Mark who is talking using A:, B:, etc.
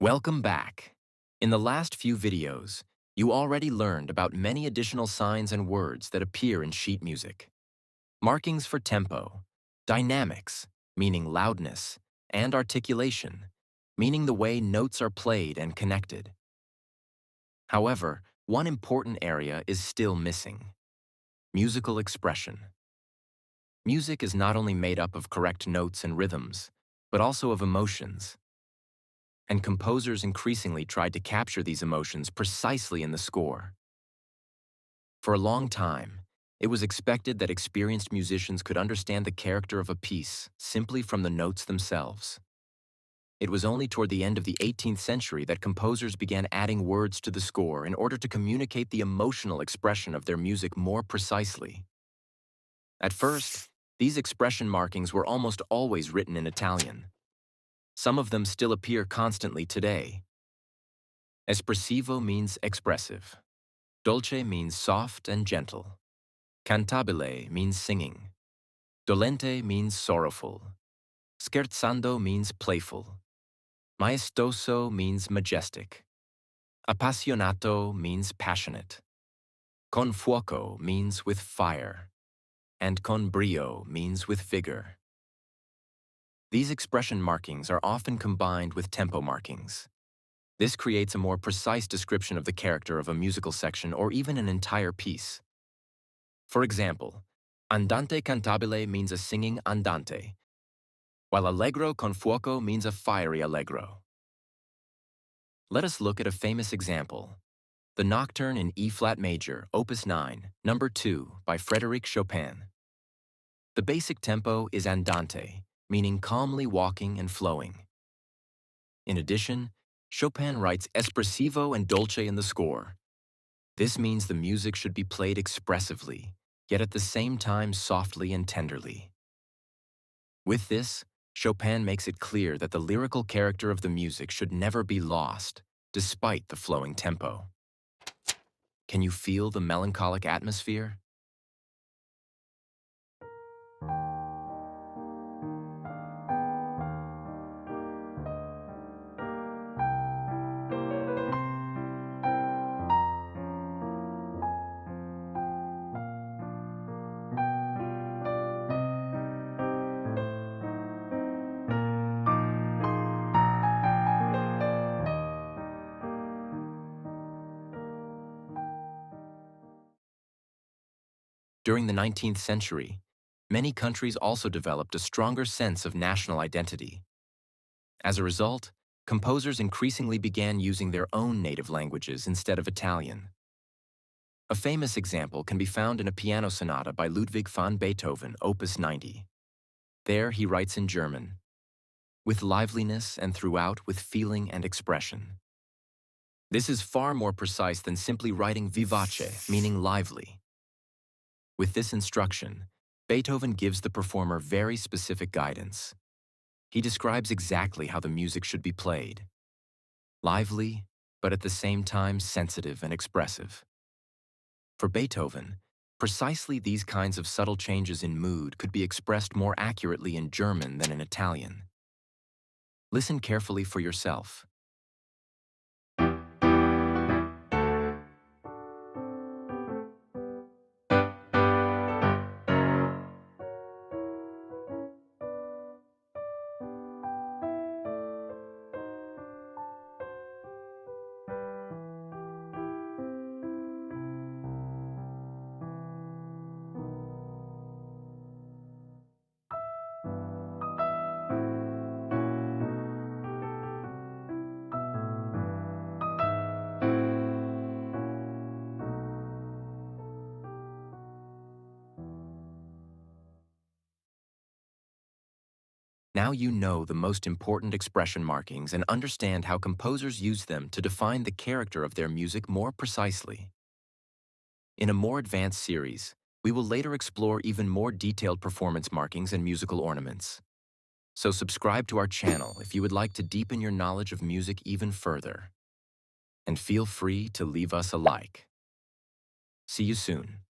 A: Welcome back. In the last few videos, you already learned about many additional signs and words that appear in sheet music. Markings for tempo, dynamics, meaning loudness, and articulation, meaning the way notes are played and connected. However, one important area is still missing: musical expression. Music is not only made up of correct notes and rhythms, but also of emotions. And composers increasingly tried to capture these emotions precisely in the score. For a long time, it was expected that experienced musicians could understand the character of a piece simply from the notes themselves. It was only toward the end of the 18th century that composers began adding words to the score in order to communicate the emotional expression of their music more precisely. At first, these expression markings were almost always written in Italian. Some of them still appear constantly today. Espressivo means expressive. Dolce means soft and gentle. Cantabile means singing. Dolente means sorrowful. Scherzando means playful. Maestoso means majestic. Appassionato means passionate. Con fuoco means with fire. And con brio means with vigor. These expression markings are often combined with tempo markings. This creates a more precise description of the character of a musical section or even an entire piece. For example, andante cantabile means a singing andante, while allegro con fuoco means a fiery allegro. Let us look at a famous example: the Nocturne in E-flat major, Opus 9, number 2, by Frédéric Chopin. The basic tempo is andante, meaning calmly walking and flowing. In addition, Chopin writes espressivo and dolce in the score. This means the music should be played expressively, yet at the same time softly and tenderly. With this, Chopin makes it clear that the lyrical character of the music should never be lost, despite the flowing tempo. Can you feel the melancholic atmosphere? During the 19th century, many countries also developed a stronger sense of national identity. As a result, composers increasingly began using their own native languages instead of Italian. A famous example can be found in a piano sonata by Ludwig van Beethoven, Opus 90. There he writes in German, with liveliness and throughout with feeling and expression. This is far more precise than simply writing vivace, meaning lively. With this instruction, Beethoven gives the performer very specific guidance. He describes exactly how the music should be played: lively, but at the same time sensitive and expressive. For Beethoven, precisely these kinds of subtle changes in mood could be expressed more accurately in German than in Italian. Listen carefully for yourself. Now you know the most important expression markings and understand how composers use them to define the character of their music more precisely. In a more advanced series, we will later explore even more detailed performance markings and musical ornaments. So subscribe to our channel if you would like to deepen your knowledge of music even further. And feel free to leave us a like. See you soon.